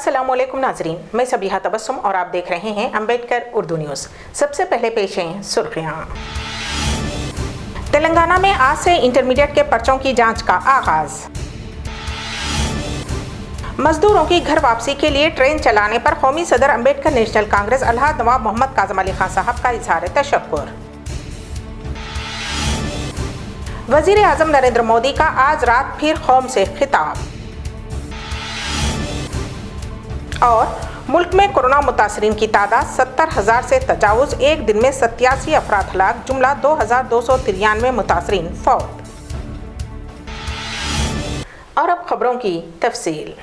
अस्सलामुअलैकुम नाजरीन, मैं सबीहा तबस्सुम और आप देख रहे हैं अम्बेडकर उर्दू न्यूज़। सबसे पहले पेश हैं सुर्खियां। तेलंगाना में आज से इंटरमीडिएट के पर्चों की जांच का आगाज। मजदूरों की घर वापसी के लिए ट्रेन चलाने पर कौमी सदर अम्बेडकर नेशनल कांग्रेस अलहाज नवाब मोहम्मद काज़म अली खान साहब का इजहार तशक्कुर। वजीर आजम नरेंद्र मोदी का आज रात फिर कौम से खिताब। और मुल्क में कोरोना मुतासरीन की तादाद 70,000 से तजावुज, एक दिन में 87 अफराद हलाक, जुमला 2,293 मुतासरीन फौत। और अब खबरों की तफसील।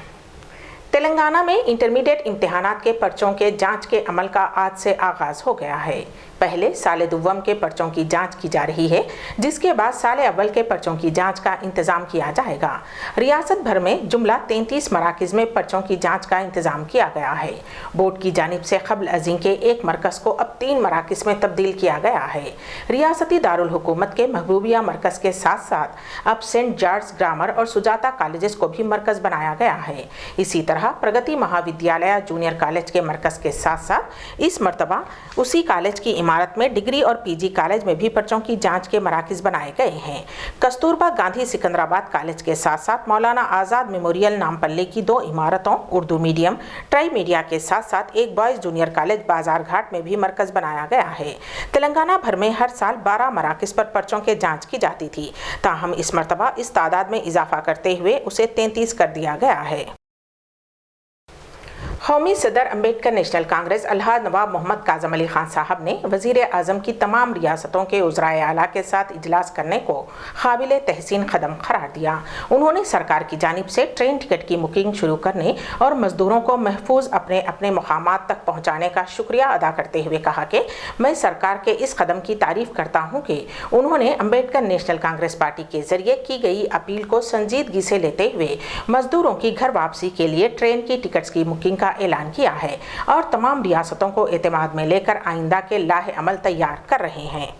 तेलंगाना में इंटरमीडिएट इम्तिहानात के पर्चों के जांच के अमल का आज से आगाज हो गया है। पहले साले दुव्वम के पर्चों की जांच की जा रही है, जिसके बाद साले अव्वल के पर्चों की जांच का इंतजाम किया जाएगा। रियासत भर में जुमला 33 मराकिज में पर्चों की जांच का इंतजाम किया गया है। बोर्ड की जानिब से क़ब्ल अज़ीं के एक मरकज़ को अब 3 मराकिज में तब्दील किया गया है। रियासती दारुल हुकूमत के महबूबिया मरकज़ के साथ साथ अब सेंट जॉर्ज ग्रामर और सुजाता कॉलेजेस को भी मरकज़ बनाया गया है। इसी तरह प्रगति महाविद्यालय जूनियर कॉलेज के मरकज़ के साथ साथ इस मरतबा उसी कॉलेज की इमारत में डिग्री और पीजी कॉलेज में भी पर्चों की जांच के मराकिज बनाए गए हैं। कस्तूरबा गांधी सिकंदराबाद कॉलेज के साथ साथ मौलाना आज़ाद मेमोरियल नामपल्ली की 2 इमारतों, उर्दू मीडियम, ट्राई मीडिया के साथ साथ एक बॉयज़ जूनियर कॉलेज बाजार घाट में भी मरकज़ बनाया गया है। तेलंगाना भर में हर साल 12 मराकिज पर पर्चों के जाँच की जाती थी, ताहम इस मरतबा इस तादाद में इजाफा करते हुए उसे 33 कर दिया गया है। कौमी सदर अम्बेडकर नेशनल कांग्रेस अलहाज नवाब मोहम्मद काज़म अली खान साहब ने वज़ीर आज़म की तमाम रियासतों के उज़राए आला के साथ इजलास करने को काबिल तहसीन कदम करार दिया। उन्होंने सरकार की जानिब से ट्रेन टिकट की बुकिंग शुरू करने और मजदूरों को महफूज अपने अपने मकामात तक पहुँचाने का शुक्रिया अदा करते हुए कहा कि मैं सरकार के इस कदम की तारीफ़ करता हूँ कि उन्होंने अम्बेडकर नेशनल कांग्रेस पार्टी के ज़रिए की गई अपील को संजीदगी से लेते हुए मजदूरों की घर वापसी के लिए ट्रेन की टिकट्स की बुकिंग का ऐलान किया है और तमाम रियासतों को एतमाद में लेकर आइंदा के लाहे अमल तैयार कर रहे हैं।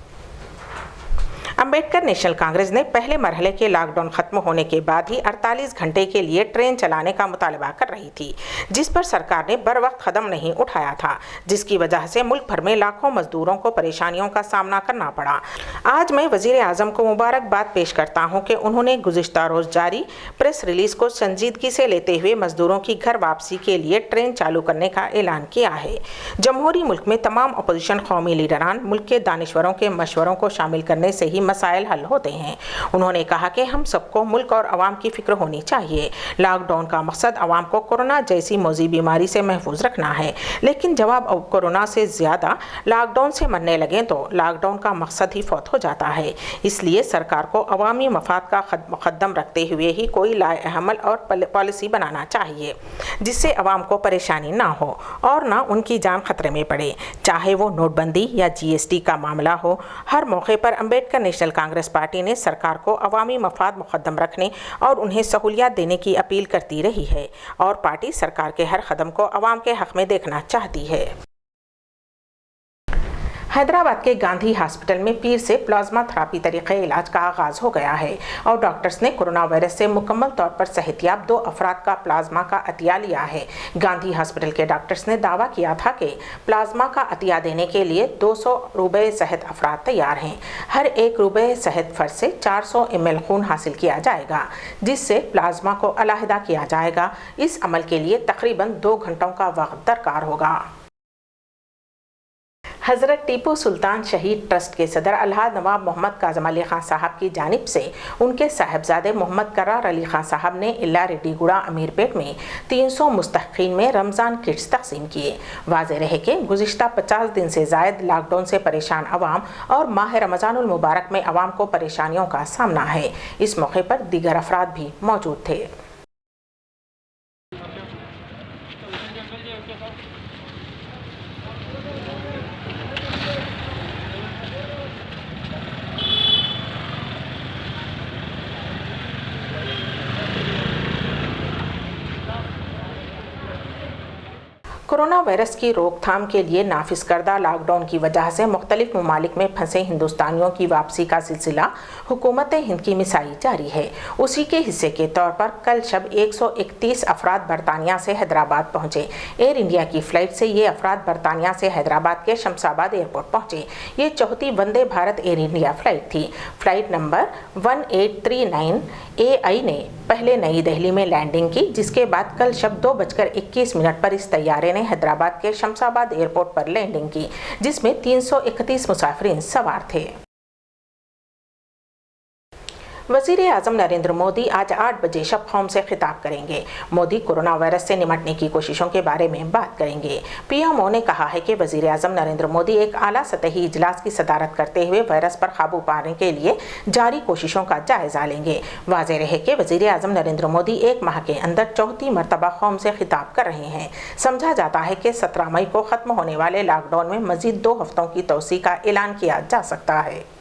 अम्बेडकर नेशनल कांग्रेस ने पहले मरहले के लॉकडाउन खत्म होने के बाद ही 48 घंटे के लिए ट्रेन चलाने का मुतालबा कर रही थी, जिस पर सरकार ने बर वक्त कदम नहीं उठाया था, जिसकी वजह से मुल्क भर में लाखों मजदूरों को परेशानियों का सामना करना पड़ा। आज मैं वजीर आज़म को मुबारकबाद पेश करता हूँ कि उन्होंने गुज़िश्ता रोज़ जारी प्रेस रिलीज़ को संजीदगी से लेते हुए मजदूरों की घर वापसी के लिए ट्रेन चालू करने का ऐलान किया है। जमहूरी मुल्क में तमाम अपोजिशन कौमी लीडरान मुल्क के दानिश्वरों के मशवरों को शामिल करने से ही मसाइल हल होते हैं। उन्होंने कहा कि हम सबको मुल्क और अवाम की फिक्र होनी चाहिए। लॉकडाउन का मकसद अवाम को कोरोना जैसी मौजी बीमारी से महफूज रखना है, लेकिन जब अब कोरोना से ज़्यादा लॉकडाउन से मरने लगे तो लॉकडाउन का मकसद ही फौत हो जाता है। इसलिए सरकार को अवामी मफाद का मुकद्दम रखते हुए ही कोई लाएअमल और पॉलिसी बनाना चाहिए, जिससे अवाम को परेशानी ना हो और ना उनकी जान खतरे में पड़े। चाहे वो नोटबंदी या GST का मामला हो, हर मौके पर अम्बेडकर नेशनल कांग्रेस पार्टी ने सरकार को अवामी मफाद मुकद्दम रखने और उन्हें सहूलियत देने की अपील करती रही है और पार्टी सरकार के हर कदम को अवाम के हक में देखना चाहती है। हैदराबाद के गांधी हॉस्पिटल में पीर से प्लाज्मा थेरेपी तरीक़े इलाज का आगाज़ हो गया है और डॉक्टर्स ने कोरोना वायरस से मुकम्मल तौर पर सेहतियाब 2 अफराद का प्लाज्मा का अतिया लिया है। गांधी हॉस्पिटल के डॉक्टर्स ने दावा किया था कि प्लाज्मा का अतिया देने के लिए 200 रुबए सेहत अफराद तैयार हैं। हर 1 रुबए सेहत फर्द से 400 ml खून हासिल किया जाएगा, जिससे प्लाज्मा को अलहदा किया जाएगा। इस अमल के लिए तकरीबन 2 घंटों का वक्त दरकार होगा। हज़रत टीपू सुल्तान शहीद ट्रस्ट के सदर अलहाज नवाब मोहम्मद काज़म अली खान साहब की जानिब से उनके साहबजादे मोहम्मद करार अली खान साहब ने इल्ला रेड्डीगुड़ा अमीरपेट में 300 मुस्तहक़ीन में रमज़ान किट्स तक़सीम किए। वाज़ेह रहे कि गुज़िश्ता 50 दिन से ज़ायद लॉकडाउन से परेशान अवाम और माह रमज़ानुल मुबारक में अवाम को परेशानियों का सामना है। इस मौके पर दीगर अफराद भी मौजूद थे। कोरोना वायरस की रोकथाम के लिए नाफिज करदा लॉकडाउन की वजह से मुख्तलिफ ममालिक में फंसे हिंदुस्तानियों की वापसी का सिलसिला हुकूमत हिंद की मिसाई जारी है। उसी के हिस्से के तौर पर कल शब 131 अफराद बरतानिया से हैदराबाद पहुंचे। एयर इंडिया की फ़्लाइट से ये अफराद बरतानिया से हैदराबाद के शमशाबाद एयरपोर्ट पहुंचे। ये चौथी Vande Bharat air India flight थी। फ़्लाइट नंबर 1839 AI ने पहले नई दिल्ली में लैंडिंग की, जिसके बाद कल शब 2:21 पर इस तैयारे ने हैदराबाद के शमशाबाद एयरपोर्ट पर लैंडिंग की, जिसमें 331 मुसाफिरीन सवार थे। वज़ीर आज़म नरेंद्र मोदी आज 8 बजे शब कौम से खिताब करेंगे। मोदी कोरोना वायरस से निपटने की कोशिशों के बारे में बात करेंगे। PMO ने कहा है कि वज़ीर आज़म नरेंद्र मोदी एक आला सतही इजलास की सदारत करते हुए वायरस पर काबू पाने के लिए जारी कोशिशों का जायजा लेंगे। वाज़ेह रहे कि वज़ीर आज़म नरेंद्र मोदी एक माह के अंदर चौथी मरतबा कौम से खिताब कर रहे हैं। समझा जाता है कि 17 मई को ख़त्म होने वाले लॉकडाउन में मज़ीद 2 हफ्तों की तोसी का ऐलान किया जा सकता है।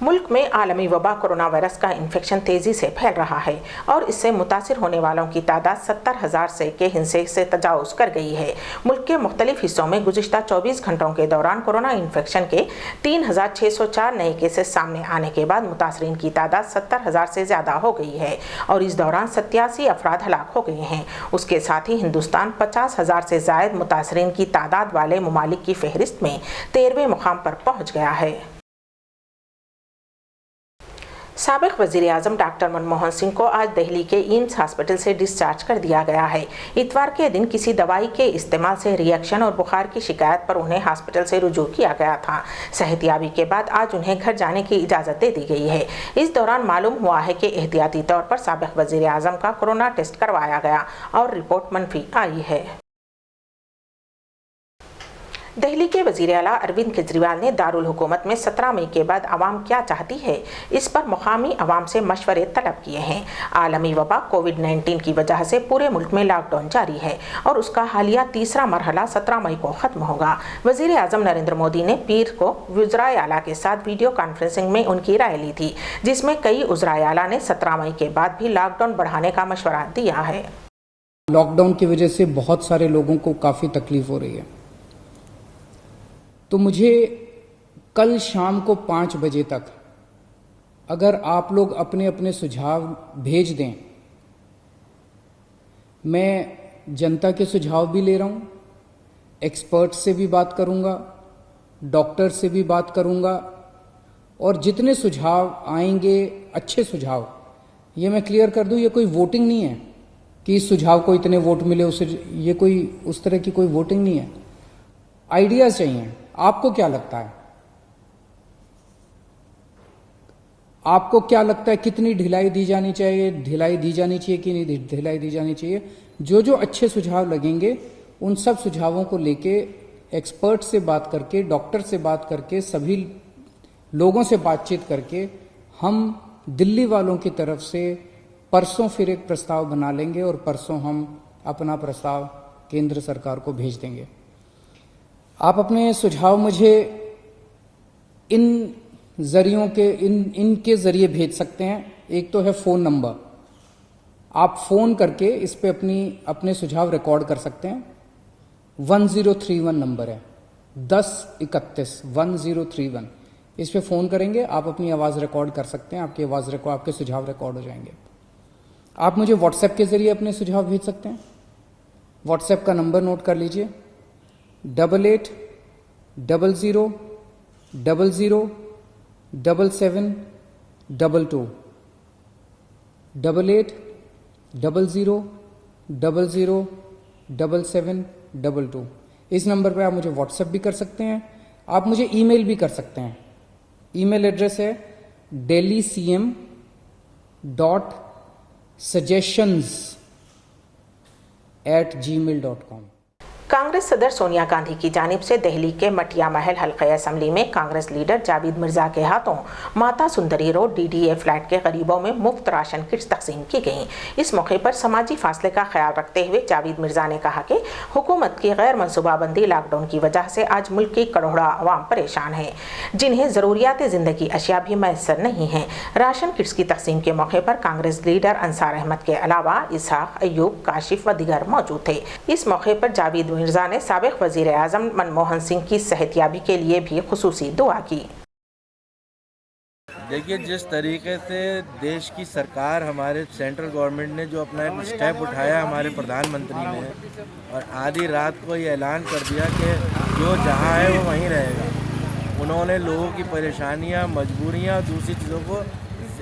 मुल्क में आलमी वबा कोरोना वायरस का इन्फेक्शन तेज़ी से फैल रहा है और इससे मुतासिर होने वालों की तादाद 70,000 से के हिस्से से तजावुज़ कर गई है। मुल्क के मुख्तलिफ हिस्सों में गुज़िश्ता 24 घंटों के दौरान कोरोना इन्फेक्शन के 3,604 नए केसेस सामने आने के बाद मुतासरीन की तादाद 70,000 से ज़्यादा हो गई है और इस दौरान 87 अफराद हलाक हो गए हैं। उसके साथ ही हिंदुस्तान 50,000 से ज़ायद मुतासरीन की तादाद वाले ममालिक की फहरिस्त में 13वें मुकाम पर पहुँच गया है। साबिक वज़ीर आज़म डॉक्टर मनमोहन सिंह को आज दिल्ली के एम्स हॉस्पिटल से डिस्चार्ज कर दिया गया है। इतवार के दिन किसी दवाई के इस्तेमाल से रिएक्शन और बुखार की शिकायत पर उन्हें हॉस्पिटल से रुजू किया गया था। सेहतियाबी के बाद आज उन्हें घर जाने की इजाज़त दे दी गई है। इस दौरान मालूम हुआ है कि एहतियाती तौर पर साबिक वज़ीर आज़म का कोरोना टेस्ट करवाया गया और रिपोर्ट मंफी आई है। दिल्ली के वज़ीर आला अरविंद केजरीवाल ने दारुल हुकूमत में 17 मई के बाद आवाम क्या चाहती है, इस पर मुकामी आवाम से मशवरे तलब किए हैं। आलमी वबा कोविड-19 की वजह से पूरे मुल्क में लॉकडाउन जारी है और उसका हालिया तीसरा मरहला 17 मई को ख़त्म होगा। वज़ीर आज़म नरेंद्र मोदी ने पीर को वज़राए आला के साथ वीडियो कॉन्फ्रेंसिंग में उनकी राय ली थी, जिसमें कई वज़राए आला ने 17 मई के बाद भी लॉकडाउन बढ़ाने का मशवरा दिया है। लॉकडाउन की वजह से बहुत सारे लोगों को काफ़ी तकलीफ हो रही है, तो मुझे कल शाम को 5 बजे तक अगर आप लोग अपने अपने सुझाव भेज दें, मैं जनता के सुझाव भी ले रहा हूं, एक्सपर्ट से भी बात करूंगा, डॉक्टर से भी बात करूंगा और जितने सुझाव आएंगे अच्छे सुझाव, ये मैं क्लियर कर दूं, ये कोई वोटिंग नहीं है कि इस सुझाव को इतने वोट मिले, उसे ये कोई उस तरह की कोई वोटिंग नहीं है। आइडियाज चाहिए। आपको क्या लगता है? आपको क्या लगता है कितनी ढिलाई दी जानी चाहिए, ढिलाई दी जानी चाहिए कि नहीं ढिलाई दी जानी चाहिए? जो जो अच्छे सुझाव लगेंगे उन सब सुझावों को लेके एक्सपर्ट से बात करके, डॉक्टर से बात करके, सभी लोगों से बातचीत करके हम दिल्ली वालों की तरफ से परसों फिर एक प्रस्ताव बना लेंगे और परसों हम अपना प्रस्ताव केंद्र सरकार को भेज देंगे। आप अपने सुझाव मुझे इन जरियों के इनके जरिए भेज सकते हैं। एक तो है फ़ोन नंबर, आप फ़ोन करके इस पे अपने सुझाव रिकॉर्ड कर सकते हैं। 1031 नंबर है, 1031 1031, इस पे फ़ोन करेंगे, आप अपनी आवाज़ रिकॉर्ड कर सकते हैं, आपके सुझाव रिकॉर्ड हो जाएंगे। आप मुझे व्हाट्सएप के जरिए अपने सुझाव भेज सकते हैं। व्हाट्सएप का नंबर नोट कर लीजिए, 880000 7722 880000 7722। इस नंबर पे आप मुझे व्हाट्सएप भी कर सकते हैं, आप मुझे ईमेल भी कर सकते हैं। ईमेल एड्रेस है delhi.cm.suggestions@gmail.com। कांग्रेस सदर सोनिया गांधी की जानिब से दिल्ली के मटिया महल हल्के असम्बली में कांग्रेस लीडर जावेद मिर्जा के हाथों Mata Sundari road DDA flat के गरीबों में मुफ्त राशन किट्स तकसीम की गईं। इस मौके पर समाजी फासले का ख्याल रखते हुए जावेद मिर्जा ने कहा कि हुकूमत की गैर मनसूबाबंदी लॉकडाउन की वजह से आज मुल्क की करोड़ों अवाम परेशान है, जिन्हें ज़रूरियात ज़िंदगी अशिया भी मैसर नहीं हैं। राशन किट्स की तकसीम के मौके पर कांग्रेस लीडर अंसार अहमद के अलावा इसहाक, अयूब, काशिफ व दीगर मौजूद थे। इस मौके पर जावेद मिर्जा ने साबिक वज़ीर आज़म मनमोहन सिंह की सेहतियाबी के लिए भी खुसूसी दुआ की। देखिए, जिस तरीके से देश की सरकार, हमारे सेंट्रल गवर्नमेंट ने जो अपना एक स्टेप उठाया, हमारे प्रधानमंत्री ने, और आधी रात को ये ऐलान कर दिया कि जो जहाँ है वो वहीं रहेगा। उन्होंने लोगों की परेशानियाँ, मजबूरियाँ और दूसरी चीज़ों को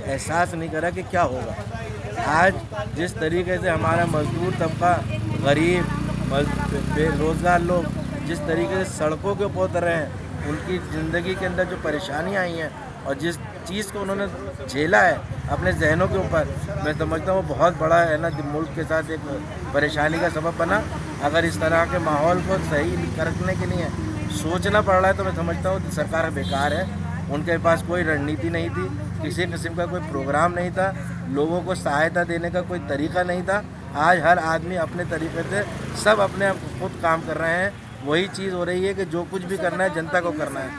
एहसास नहीं करा कि क्या होगा। आज जिस तरीके से हमारा मजदूर तबका, गरीब, बेरोज़गार लोग जिस तरीके से सड़कों के ऊपर उतर रहे हैं, उनकी ज़िंदगी के अंदर जो परेशानियाँ आई हैं और जिस चीज़ को उन्होंने झेला है अपने जहनों के ऊपर, मैं समझता हूँ बहुत बड़ा है ना, मुल्क के साथ एक परेशानी का सबब बना। अगर इस तरह के माहौल को सही करने के लिए सोचना पड़ रहा है तो मैं समझता हूँ सरकार बेकार है। उनके पास कोई रणनीति नहीं थी, किसी किस्म का कोई प्रोग्राम नहीं था, लोगों को सहायता देने का कोई तरीका नहीं था। आज हर आदमी अपने तरीके से सब अपने खुद काम कर रहे हैं। वही चीज़ हो रही है कि जो कुछ भी करना है जनता को करना है,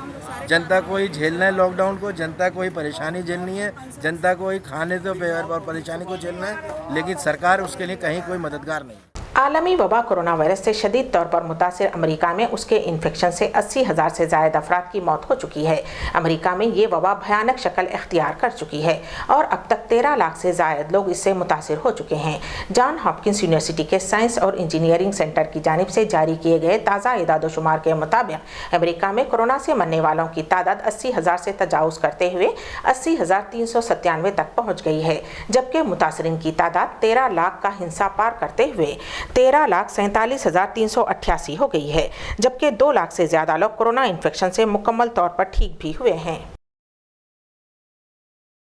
जनता को ही झेलना है लॉकडाउन को, जनता को ही परेशानी झेलनी है, जनता को ही खाने से और परेशानी को झेलना है, लेकिन सरकार उसके लिए कहीं कोई मददगार नहीं। आलमी वबा कोरोना वायरस से शदीद तौर पर मुतासिर अमेरिका में उसके इन्फेक्शन से 80,000 से ज़ायद अफराद की मौत हो चुकी है। अमेरिका में ये वबा भयानक शक्ल इख्तियार कर चुकी है और अब तक 13 लाख से ज़ायद लोग इससे मुतासिर हो चुके हैं। जॉन हॉपकिंस यूनिवर्सिटी के साइंस और इंजीनियरिंग सेंटर की जानिब से जारी किए गए ताज़ा इदाद-ओ-शुमार के मुताबिक अमेरिका में कोरोना से मरने वालों की तादाद 80,000 से तजावुज़ करते हुए 80,397 तक पहुँच गई है, जबकि मुतासरीन की तादाद 13 लाख का हिस्सा पार करते हुए 13,47,388 हो गई है, जबकि 2 लाख से ज्यादा लोग कोरोना इन्फेक्शन से मुकम्मल तौर पर ठीक भी हुए हैं।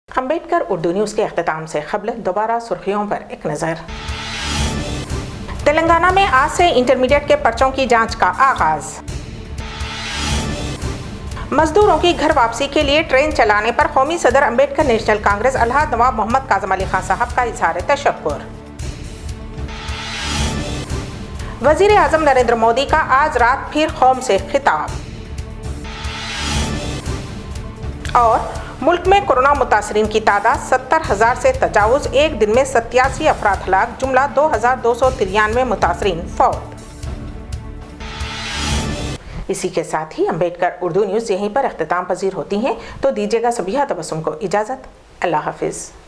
अम्बेडकर उर्दू न्यूज़ के अख्तिताम से ख़बल दोबारा सुर्खियों पर एक नज़र। तेलंगाना में आज से इंटरमीडिएट के पर्चों की जांच का आगाज। मजदूरों की घर वापसी के लिए ट्रेन चलाने पर कौमी सदर अम्बेडकर नेशनल कांग्रेस अलहाद नवाब मोहम्मद काज़म अली खान साहब का इज़हार तशक्कुर। वज़ीर आज़म नरेंद्र मोदी का आज रात फिर कौम से खिताब। और मुल्क में कोरोना मुतासरीन की तादाद 70,000 से तजावुज़, एक दिन में 87 अफराद हलाक, जुमला 2,293 मुतासरीन फौत। इसी के साथ ही अम्बेडकर उर्दू न्यूज़ यहीं पर अख्तिताम पजीर होती हैं, तो दीजिएगा सबिहा तबस्सुम को इजाज़त। अल्लाह हाफिज़।